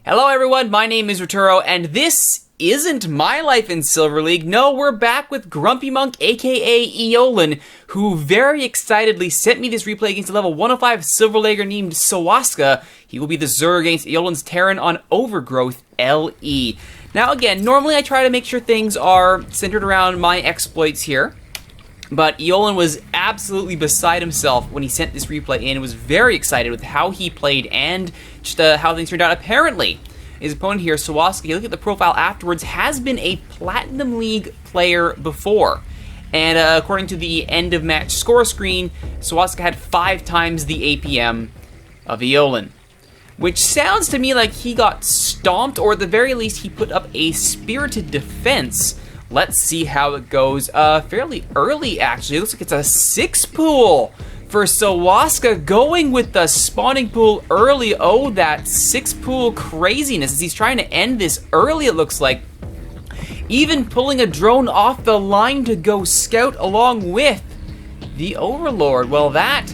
Hello everyone, my name is Rituro, and this isn't my life in Silver League. No, we're back with GrumpyMonk, aka Eolan, who very excitedly sent me this replay against a level 105 Silver Leaguer named Sawaska. He will be the Zerg against Eolan's Terran on Overgrowth LE. Now again, normally I try to make sure things are centered around my exploits here, but Eolan was absolutely beside himself when he sent this replay in and was very excited with how he played and just how things turned out. Apparently, his opponent here, Sawaska, you look at the profile afterwards, has been a Platinum League player before. And according to the end of match score screen, Sawaska had 5 times the APM of Eolan, which sounds to me like he got stomped, or at the very least he put up a spirited defense. Let's see how it goes. Fairly early, actually. It looks like it's a 6 pool for Sawaska, going with the spawning pool early. Oh, that 6 pool craziness as he's trying to end this early, it looks like. Even pulling a drone off the line to go scout along with the Overlord. Well, that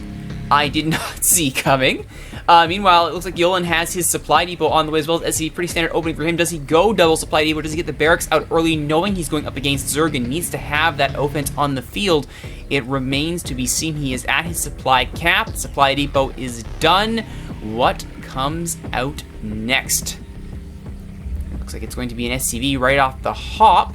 I did not see coming. Meanwhile, it looks like Eolan has his supply depot on the way as well as a pretty standard opening for him. Does he go double supply depot? Does he get the barracks out early knowing he's going up against Zerg and needs to have that offense on the field? It remains to be seen. He is at his supply cap. The supply depot is done. What comes out next? Looks like it's going to be an SCV right off the hop.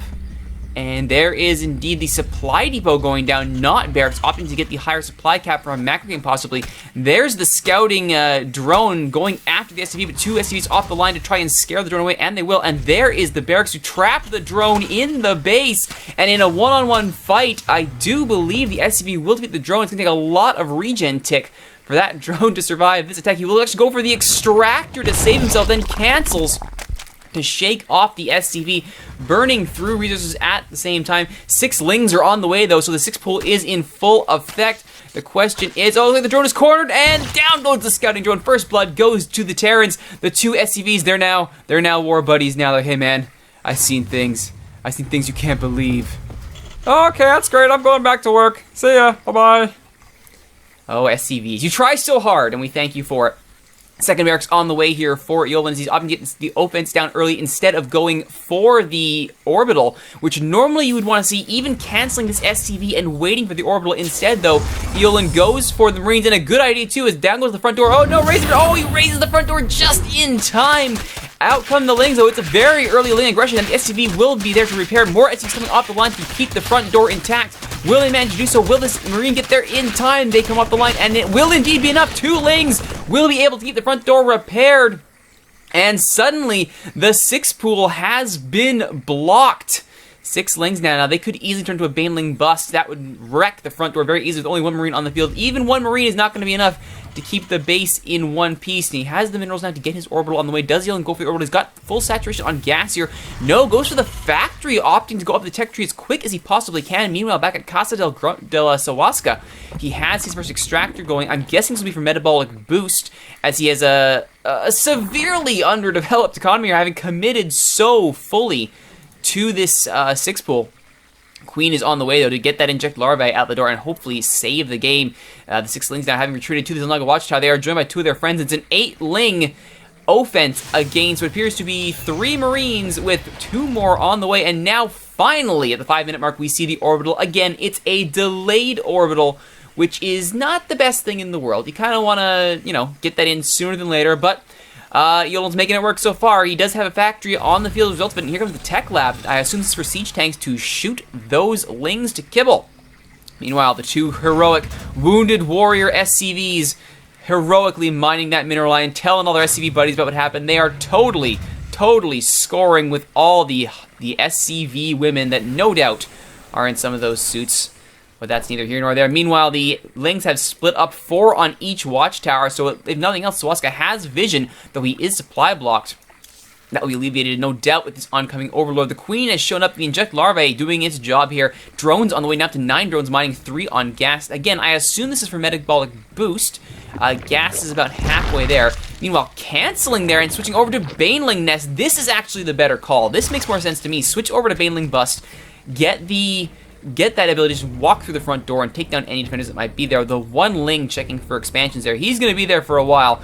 And there is indeed the supply depot going down, not barracks, opting to get the higher supply cap from a macro game possibly. There's the scouting drone going after the SCV, but 2 SCVs off the line to try and scare the drone away, and they will. And there is the barracks to trap the drone in the base. And in a one-on-one fight, I do believe the SCV will defeat the drone. It's going to take a lot of regen tick for that drone to survive this attack. He will actually go for the extractor to save himself, then cancels to shake off the SCV, burning through resources at the same time. 6 lings are on the way though, so the 6 pool is in full effect. The question is, oh, the drone is cornered, and down goes the scouting drone. First blood goes to the Terrans. The 2 SCVs, they're now war buddies now. Like, hey man, I've seen things you can't believe. Okay, that's great. I'm going back to work. See ya. Bye-bye. Oh, SCVs. You try so hard, and we thank you for it. Second barracks on the way here for Eolan as he's opting to get the offense down early instead of going for the orbital, which normally you would want to see, even canceling this SCV and waiting for the orbital. Instead, though, Eolan goes for the Marines, and a good idea, too, is down goes the front door. Oh, no, he raises the front door just in time. Out come the Lings, though. It's a very early Ling aggression, and the SCV will be there to repair. More SCVs coming off the line to keep the front door intact. Will they manage to do so? Will this Marine get there in time? They come off the line, and it will indeed be enough. 2 Lings will be able to keep the front door repaired. And suddenly, the 6 pool has been blocked. 6 Lings now. Now, they could easily turn to a Baneling bust. That would wreck the front door very easily with only 1 Marine on the field. Even 1 Marine is not going to be enough to keep the base in one piece. And he has the minerals now to get his orbital on the way. Does Eolan go for the orbital? He's got full saturation on gas here. No, goes for the factory, opting to go up the tech tree as quick as he possibly can. Meanwhile, back at Casa del Sawaska, he has his first extractor going. I'm guessing this will be for metabolic boost, as he has a severely underdeveloped economy, having committed so fully to this 6 pool. Queen is on the way, though, to get that inject larvae out the door and hopefully save the game. The 6 Lings now having retreated to the Zunlaga Watchtower. They are joined by 2 of their friends. It's an 8 Ling offense against what appears to be 3 Marines with 2 more on the way. And now, finally, at the 5-minute mark, we see the orbital. Again, it's a delayed orbital, which is not the best thing in the world. You kind of want to, get that in sooner than later, but Eolan's making it work so far. He does have a factory on the field as results, but here comes the tech lab. I assume this is for siege tanks to shoot those Lings to kibble. Meanwhile, the 2 heroic wounded warrior SCVs heroically mining that mineral line, telling all their SCV buddies about what happened. They are totally scoring with all the SCV women that no doubt are in some of those suits. But that's neither here nor there. Meanwhile, the Lings have split up 4 on each watchtower, so if nothing else, Sawaska has vision, though he is supply blocked. That will be alleviated, no doubt, with this oncoming Overlord. The Queen has shown up, the Inject Larvae doing its job here. Drones on the way now to 9 drones, mining 3 on gas. Again, I assume this is for metabolic boost. Gas is about halfway there. Meanwhile, canceling there and switching over to Baneling Nest. This is actually the better call. This makes more sense to me. Switch over to Baneling Bust. Get that ability to just walk through the front door and take down any defenders that might be there. The 1 Ling checking for expansions there. He's going to be there for a while.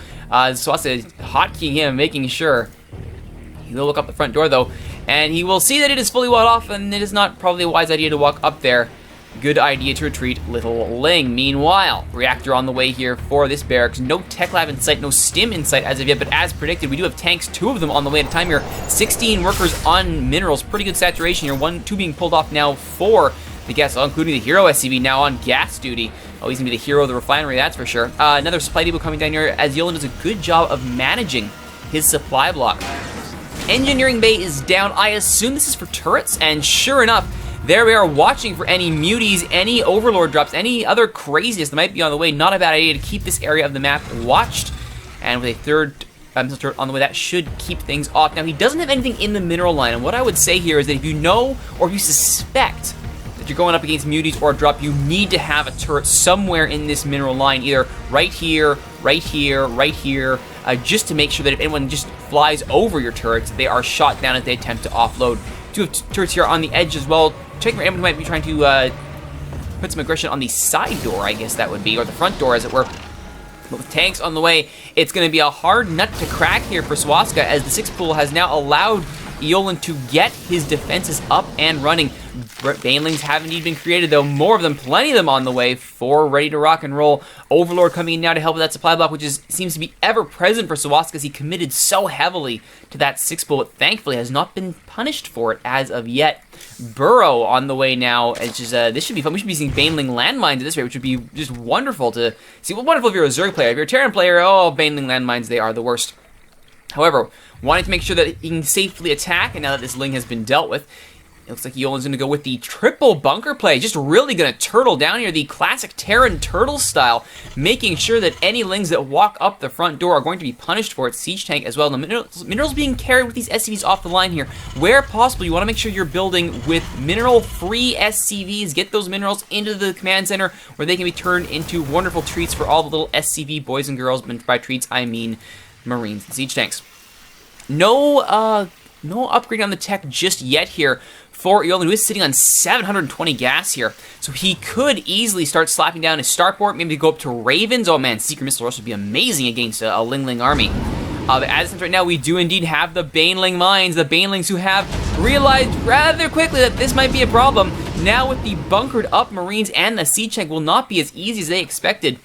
So I said hotkeying him, making sure He will look up the front door, though, and he will see that it is fully walled off, and it is not probably a wise idea to walk up there. Good idea to retreat, little Ling. Meanwhile, reactor on the way here for this barracks. No tech lab in sight, no stim in sight as of yet, but as predicted, we do have tanks, 2 of them on the way at a time here. 16 workers on minerals, pretty good saturation here. 2 being pulled off now for the gas, including the hero SCV now on gas duty. Oh, he's gonna be the hero of the refinery, that's for sure. Another supply depot coming down here as Eolan does a good job of managing his supply block. Engineering bay is down. I assume this is for turrets, and sure enough, there we are watching for any muties, any overlord drops, any other craziness that might be on the way. Not a bad idea to keep this area of the map watched. And with a third missile turret on the way, that should keep things off. Now, he doesn't have anything in the mineral line, and what I would say here is that if you know or if you suspect that you're going up against muties or a drop, you need to have a turret somewhere in this mineral line, either right here, right here, right here, just to make sure that if anyone just flies over your turrets, they are shot down as they attempt to offload. 2 turrets here on the edge as well. Checking for anyone who might be trying to put some aggression on the side door, I guess that would be, or the front door, as it were. But with tanks on the way, it's going to be a hard nut to crack here for Swaska, as the 6th pool has now allowed Eolan to get his defenses up and running. Banelings have indeed been created, though. More of them, plenty of them on the way for ready to rock and roll. Overlord coming in now to help with that supply block, which seems to be ever present for Swaska, as he committed so heavily to that 6th pool, but thankfully has not been punished for it as of yet. Burrow on the way now. It's just, this should be fun. We should be seeing Baneling landmines at this rate, which would be just wonderful to see. Well, wonderful if you're a Zerg player. If you're a Terran player, oh, Baneling landmines, they are the worst. However, wanting to make sure that he can safely attack, and now that this Ling has been dealt with, it looks like Eolan's going to go with the triple bunker play. Just really going to turtle down here, the classic Terran turtle style, making sure that any Lings that walk up the front door are going to be punished for it. Siege tank as well. The minerals being carried with these SCVs off the line here. Where possible, you want to make sure you're building with mineral-free SCVs. Get those minerals into the command center where they can be turned into wonderful treats for all the little SCV boys and girls. By treats, I mean Marines and siege tanks. No upgrade on the tech just yet here for Eolan, who is sitting on 720 gas here. So he could easily start slapping down his starport, maybe go up to Ravens. Oh man, Secret Missile Rush would be amazing against a Ling army. But as it stands right now, we do indeed have the Baneling mines, the Banelings who have realized rather quickly that this might be a problem. Now with the bunkered up Marines and the siege tank will not be as easy as they expected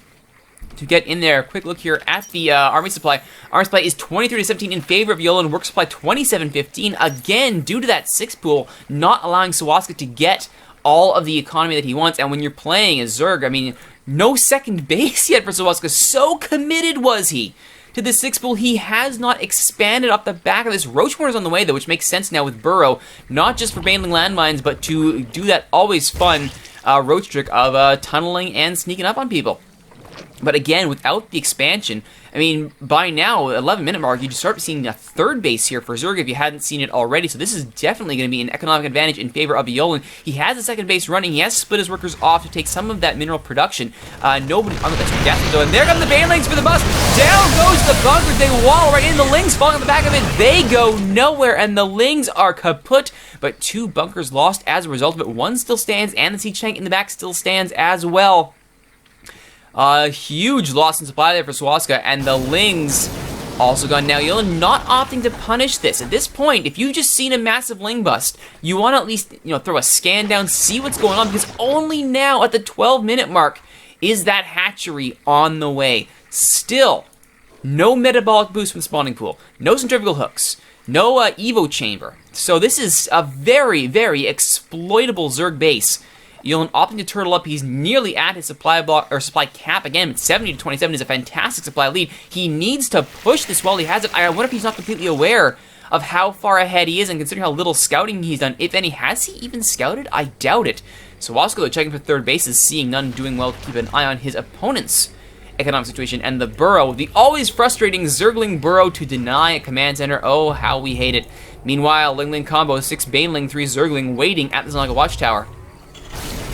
to get in there. Quick look here at the army supply. Army supply is 23-17 in favor of Eolan. Work supply 27-15. Again, due to that 6th pool not allowing Swaska to get all of the economy that he wants. And when you're playing as Zerg, I mean, no second base yet for Swaska. So committed was he to the 6th pool. He has not expanded off the back of this. Roachmore is on the way, though, which makes sense now with Burrow. Not just for Baneling landmines, but to do that always fun roach trick of tunneling and sneaking up on people. But again, without the expansion, I mean, by now, 11-minute mark, you just start seeing a 3rd base here for Zerg if you hadn't seen it already. So this is definitely going to be an economic advantage in favor of Eolan. He has a 2nd base running. He has to split his workers off to take some of that mineral production. Nobody on the best gas though, and there come the Banelings for the bust. Down goes the bunkers. They wall right in. The Lings falling on the back of it. They go nowhere, and the Lings are kaput. But 2 bunkers lost as a result of it. 1 still stands, and the siege tank in the back still stands as well. Huge loss in supply there for Swaska, and the Lings also gone. Now, Eolan not opting to punish this. At this point, if you've just seen a massive Ling bust, you want to at least, throw a scan down, see what's going on, because only now at the 12-minute mark is that hatchery on the way. Still, no metabolic boost from the spawning pool, no centrifugal hooks, no Evo chamber. So this is a very, very exploitable Zerg base. Eolan opting to turtle up. He's nearly at his supply block or supply cap again. 70-27 is a fantastic supply lead. He needs to push this while he has it. I wonder if he's not completely aware of how far ahead he is, and considering how little scouting he's done, if any. Has he even scouted? I doubt it. So Wasko checking for 3rd bases, seeing none, doing well to keep an eye on his opponent's economic situation. And the Burrow, the always frustrating Zergling Burrow to deny a command center. Oh, how we hate it. Meanwhile, Ling combo, 6 Baneling, 3 Zergling waiting at the Zanaga watchtower.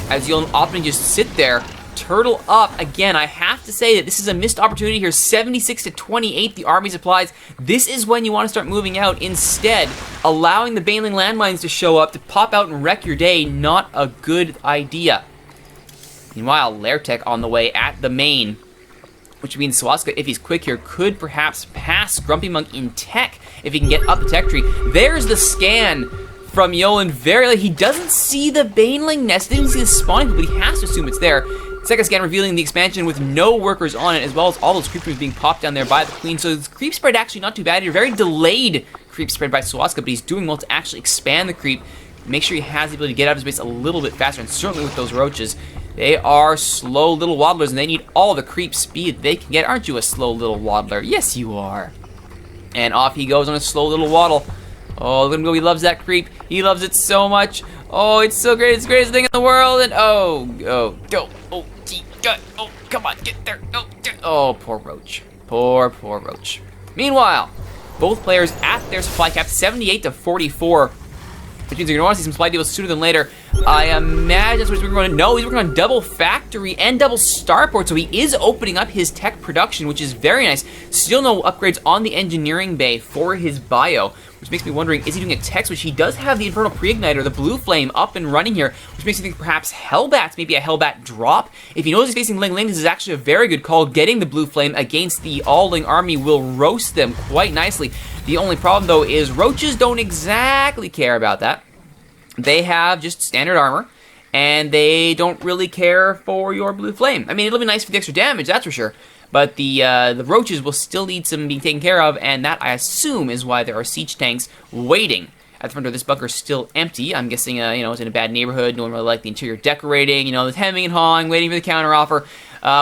As Eolan opting to just sit there, turtle up. Again, I have to say that this is a missed opportunity here. 76-28, the army supplies. This is when you want to start moving out. Instead, allowing the Baneling landmines to show up, to pop out and wreck your day, not a good idea. Meanwhile, Lairtech on the way at the main. which means Swastika, if he's quick here, could perhaps pass GrumpyMonk in tech if he can get up the tech tree. There's the scan from Eolan. Very late. He doesn't see the Baneling nest, didn't see the spawning, but he has to assume it's there. Second scan revealing the expansion with no workers on it, as well as all those creep trees being popped down there by the Queen. So the creep spread actually not too bad here. Very delayed creep spread by Swastika, but he's doing well to actually expand the creep. Make sure he has the ability to get out of his base a little bit faster, and certainly with those roaches. They are slow little waddlers, and they need all the creep speed they can get. Aren't you a slow little waddler? Yes, you are. And off he goes on a slow little waddle. Oh, look at him go. He loves that creep. He loves it so much. Oh, it's so great. It's the greatest thing in the world. And oh, gee, God. Oh, come on, get there. Oh, poor Roach. Poor Roach. Meanwhile, both players at their supply cap, 78 to 44. Which means you're going to want to see some supply deals sooner than later. I imagine that's what he's working on. No, he's working on double factory and double starport, so he is opening up his tech production, which is very nice. Still no upgrades on the engineering bay for his bio, which makes me wondering, is he doing a tech switch? He does have the Infernal Pre-Igniter, the Blue Flame, up and running here, which makes me think perhaps Hellbats, maybe a Hellbat drop. If he knows he's facing Ling Ling, this is actually a very good call. Getting the Blue Flame against the All-Ling army will roast them quite nicely. The only problem, though, is roaches don't exactly care about that. They have just standard armor, and they don't really care for your Blue Flame. I mean, it'll be nice for the extra damage, that's for sure. But the roaches will still need some being taken care of, and that, I assume, is why there are siege tanks waiting at the front door. This bunker is still empty. I'm guessing, it's in a bad neighborhood. No one really liked the interior decorating. The hemming and hawing, waiting for the counter offer.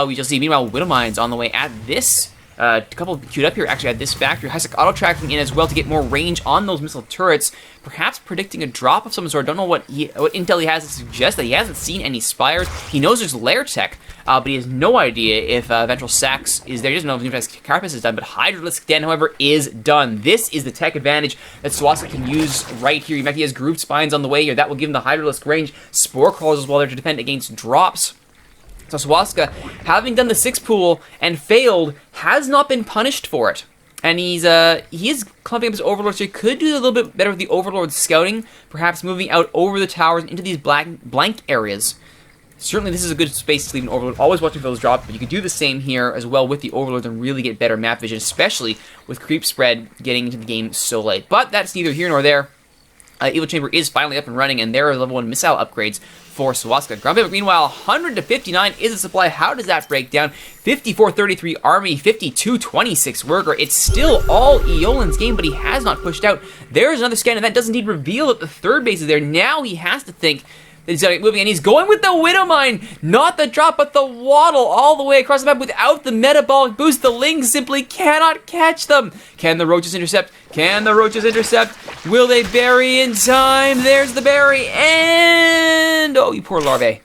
We shall see. Meanwhile, Widowmines on the way at this. A couple queued up here, actually, at this factory. High-Sec auto-tracking in as well to get more range on those missile turrets. Perhaps predicting a drop of some sort. Don't know what intel he has to suggest. That he hasn't seen any spires. He knows there's lair tech, but he has no idea if Ventral Sax is there. He doesn't know if Neutralized Carapace is done, but Hydralisk Den, however, is done. This is the tech advantage that Swastika can use right here. In fact, he has Grooved Spines on the way here. That will give him the Hydralisk range. Spore Crawlers as well there to defend against drops. So Swastika, having done the 6 pool and failed, has not been punished for it. And he is clumping up his Overlord, so he could do a little bit better with the Overlord scouting, perhaps moving out over the towers into these blank areas. Certainly this is a good space to leave an Overlord, always watching for those drops, but you could do the same here as well with the Overlord and really get better map vision, especially with creep spread getting into the game so late. But that's neither here nor there. Evil Chamber is finally up and running, and there are level 1 missile upgrades for Swastika. GrumpyMonk, meanwhile, 100 to 59 is the supply. How does that break down? 54-33 Army, 52-26 Worker. It's still all Eolan's game, but he has not pushed out. There's another scan, and that does indeed reveal that the third base is there. Now he has to think that he's got to get moving, and he's going with the Widowmine. Not the drop, but the waddle all the way across the map without the metabolic boost. The Lings simply cannot catch them. Can the roaches intercept? Can the roaches intercept? Will they bury in time? There's the bury, and... oh, you poor larvae.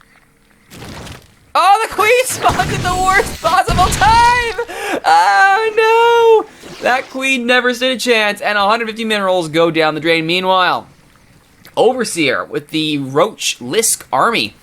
Oh, the Queen spawned at the worst possible time! Oh, no! That Queen never stood a chance, and 150 minerals go down the drain. Meanwhile, Overseer with the Roach Lisk army.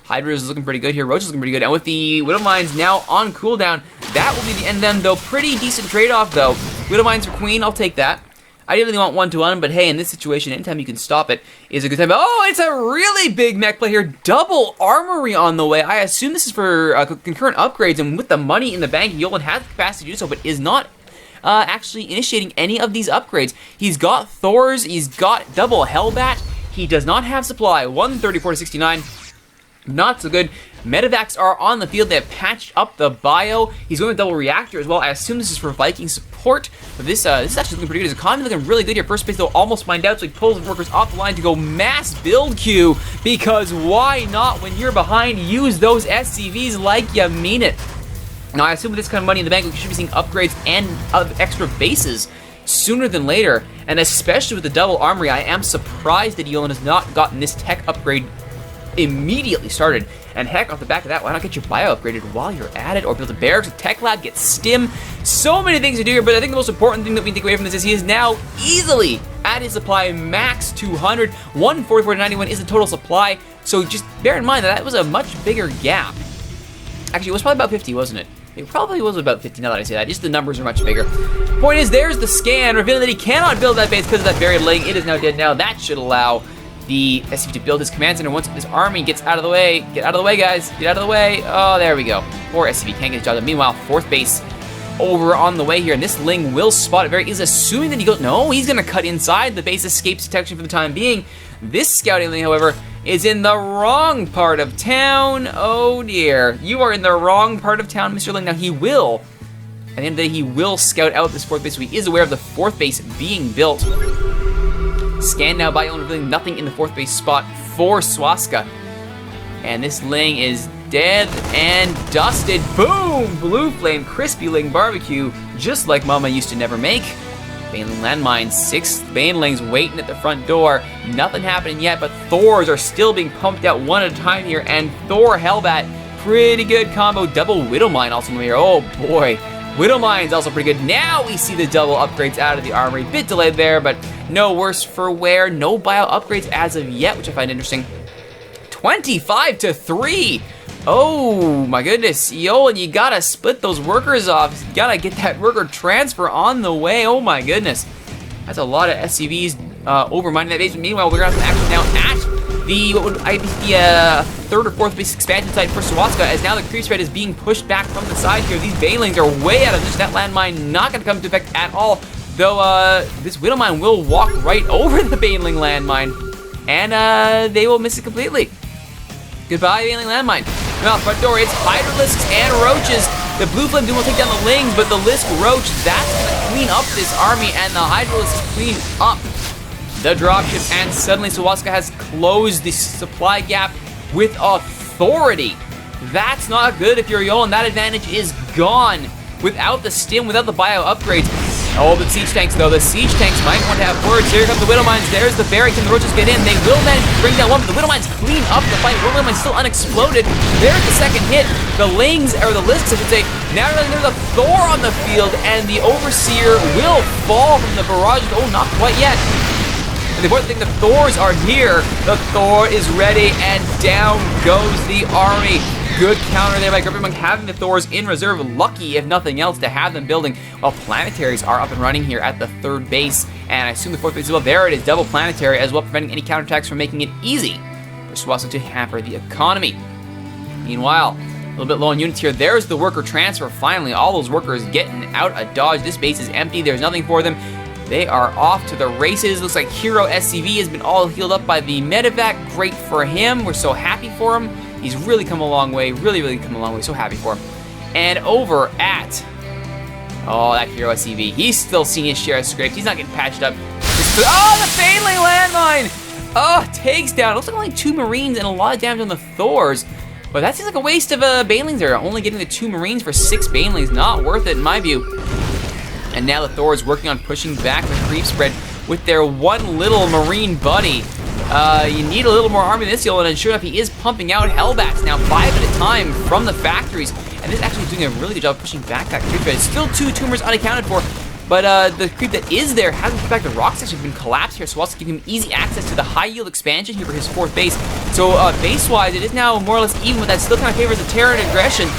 Hydra is looking pretty good here. Roach is looking pretty good. And with the Widowmines now on cooldown, that will be the end of them, though. Pretty decent trade-off, though. Widowmines for Queen, I'll take that. I didn't really want 1-to-1, but hey, in this situation, anytime you can stop it is a good time. Oh, it's a really big mech play here. Double armory on the way. I assume this is for concurrent upgrades, and with the money in the bank, Eolan has the capacity to do so, but is not actually initiating any of these upgrades. He's got Thors, he's got double Hellbat. He does not have supply. 134 to 69. Not so good. Medivacs are on the field. They have patched up the bio. He's going with double reactor as well. I assume this is for Viking support. But this is actually looking pretty good. His economy looking really good here. First base, though, almost mined out, so he pulls the workers off the line to go mass build queue. Because why not? When you're behind, use those SCVs like you mean it. Now, I assume with this kind of money in the bank, we should be seeing upgrades and extra bases sooner than later. And especially with the double armory, I am surprised that Eolan has not gotten this tech upgrade immediately started. And heck, off the back of that, why not get your bio upgraded while you're at it, or build a barracks, a tech lab, get stim. So many things to do here, but I think the most important thing that we can take away from this is he is now easily at his supply max 200. 144 to 91 is the total supply, so just bear in mind that that was a much bigger gap. Actually, it was probably about 50, wasn't it? It probably was about 50 now that I say that. Just the numbers are much bigger. Point is, there's the scan revealing that he cannot build that base because of that buried leg. It is now dead now. That should allow the SC2 to build his command center. Once this army gets out of the way, get out of the way, guys, get out of the way. Oh, there we go. Poor SCV can't get his job done. Meanwhile, 4th base over on the way here, and this Ling will spot it very easily, assuming that he goes, no, he's going to cut inside. The base escapes detection for the time being. This scouting Ling, however, is in the wrong part of town. Oh dear, you are in the wrong part of town, Mr. Ling. Now he will, at the end of the day, he will scout out this 4th base, so he is aware of the 4th base being built. Scanned now by Eolan, revealing nothing in the 4th base spot for Swaska. And this Ling is dead and dusted. Boom! Blue Flame, Crispy Ling Barbecue, just like Mama used to never make. Baneling landmine, 6 Banelings waiting at the front door. Nothing happening yet, but Thors are still being pumped out one at a time here. And Thor Hellbat, pretty good combo. Double Widowmine also here. Oh boy. Widowmine's also pretty good. Now we see the double upgrades out of the armory. Bit delayed there, but no worse for wear. No bio upgrades as of yet, which I find interesting. 25-3. Oh my goodness, Eolan, you gotta split those workers off. You gotta get that worker transfer on the way. Oh my goodness, that's a lot of SCVs overmining that base. Meanwhile, we're gonna have action now at the what would I be the 3rd or 4th base expansion site for Swaska, as now the creep spread is being pushed back from the side here. These Banelings are way out of position. That landmine not gonna come into effect at all, though this Widowmine will walk right over the Baneling landmine, and they will miss it completely. Goodbye, Baneling landmine. Well, front door, it's Hydralisks and Roaches. The Blue Flame will take down the Lings, but the Lisk Roach, that's gonna clean up this army, and the Hydralisks clean up the dropship, and suddenly Swaska has closed the supply gap with authority. That's not good if you're Eolan. That advantage is gone without the stim, without the bio upgrades. Oh, the siege tanks, though. The siege tanks might want to have words. Here comes the Widowmines. There's the barracks, and the Roaches get in. They will manage to bring down one, but the Widowmines clean up the fight. Widowmine's still unexploded. There's the second hit. The Lings, or the Lisks, I should say. Now there's a Thor on the field, and the Overseer will fall from the barrage. Oh, not quite yet. And the important thing, the Thors are here. The Thor is ready, and down goes the army. Good counter there by GrumpyMonk, having the Thors in reserve. Lucky, if nothing else, to have them building, while planetaries are up and running here at the 3rd base. And I assume the 4th base as well. There it is, double planetary as well, preventing any counterattacks from making it easy for Swaska to hamper the economy. Meanwhile, a little bit low on units here. There's the worker transfer. Finally, all those workers getting out of Dodge. This base is empty. There's nothing for them. They are off to the races. Looks like Hero SCV has been all healed up by the medevac. Great for him. We're so happy for him. He's really come a long way. Really come a long way. So happy for him. And over at... oh, that Hero SCV. He's still seeing his share of scrapes. He's not getting patched up. Oh, the Baneling landmine! Oh, takes down. Looks like only 2 Marines and a lot of damage on the Thors. But that seems like a waste of Banelings there. Only getting the 2 Marines for 6 Banelings. Not worth it in my view. And now the Thor is working on pushing back the creep spread with their one little Marine buddy. You need a little more army than this, Eolan, and sure enough, he is pumping out Hellbats now 5 at a time from the factories. And this is actually doing a really good job pushing back that creep spread. Still 2 tumors unaccounted for, but the creep that is there hasn't put back. The rock's actually been collapsed here, so also give him easy access to the high yield expansion here for his 4th base. So base-wise, it is now more or less even, but that still kind of favors the terror and aggression.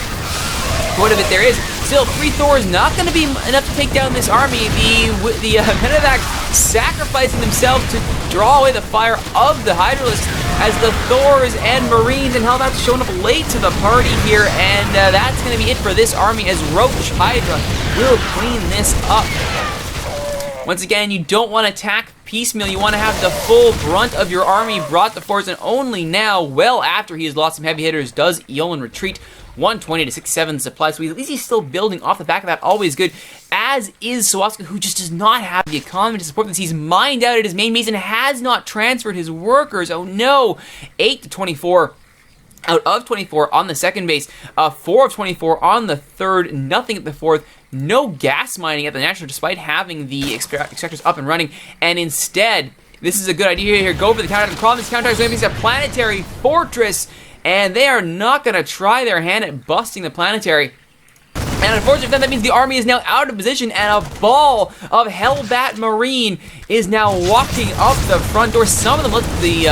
What of it there is. Still, 3 Thors not going to be enough to take down this army. The medevac sacrificing themselves to draw away the fire of the Hydralisks, as the Thors and Marines and Hellbats showing up late to the party here, and that's going to be it for this army, as Roach Hydra will clean this up. Once again, you don't want to attack piecemeal. You want to have the full brunt of your army brought to force, and only now, well after he has lost some heavy hitters, does Eolan retreat. 120 to 67 supplies, so at least he's still building off the back of that. Always good, as is Swaska, who just does not have the economy to support this. He's mined out at his main base and has not transferred his workers. Oh no. 8 to 24 out of 24 on the 2nd base, 4 of 24 on the 3rd, nothing at the 4th. No gas mining at the National, despite having the extractors up and running, and instead, this is a good idea here. Go for the counter. The problem is counterattack is going to be a planetary fortress, and they are not going to try their hand at busting the planetary. And unfortunately, that means the army is now out of position, and a ball of Hellbat Marine is now walking up the front door. Some of them look at the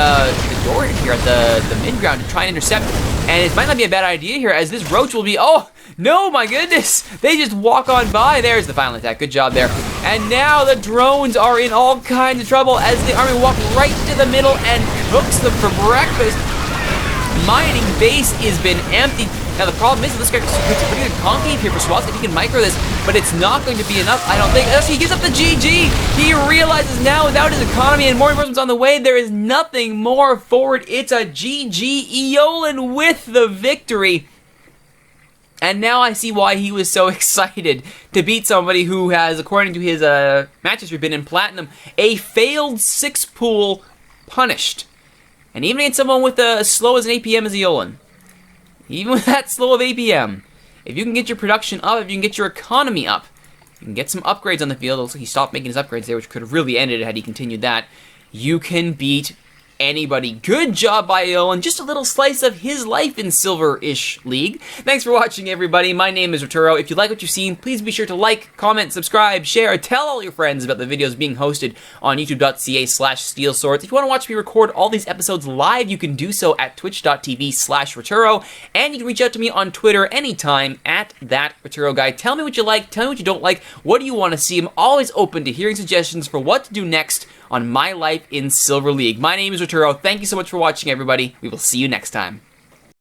door here at the mid-ground to try and intercept, and it might not be a bad idea here, as this Roach will be... oh, no, my goodness! They just walk on by. There's the final attack. Good job there. And now the drones are in all kinds of trouble as the army walks right to the middle and cooks them for breakfast. Mining base has been emptied. Now the problem is that this guy creates a pretty good concave here for Swats if he can micro this, but it's not going to be enough, I don't think. As he gives up the GG, he realizes now without his economy and more reinforcements on the way, there is nothing more forward. It's a GG. Eolan with the victory. And now I see why he was so excited to beat somebody who has, according to his match history, been in Platinum, a failed 6-pool punished. And even against someone with as slow as an APM as Eolan, even with that slow of APM, if you can get your production up, if you can get your economy up, you can get some upgrades on the field. It looks like he stopped making his upgrades there, which could have really ended it had he continued that. You can beat anybody. Good job by Eolan. Just a little slice of his life in Silver-ish League. Thanks for watching, everybody. My name is Rituro. If you like what you've seen, please be sure to like, comment, subscribe, share, tell all your friends about the videos being hosted on youtube.ca/steelswords. If you want to watch me record all these episodes live, you can do so at twitch.tv/Rituro, and you can reach out to me on Twitter anytime at @ThatRituroGuy. Tell me what you like, tell me what you don't like, what do you want to see. I'm always open to hearing suggestions for what to do next on my life in Silver League. My name is Rituro. Thank you so much for watching, everybody. We will see you next time.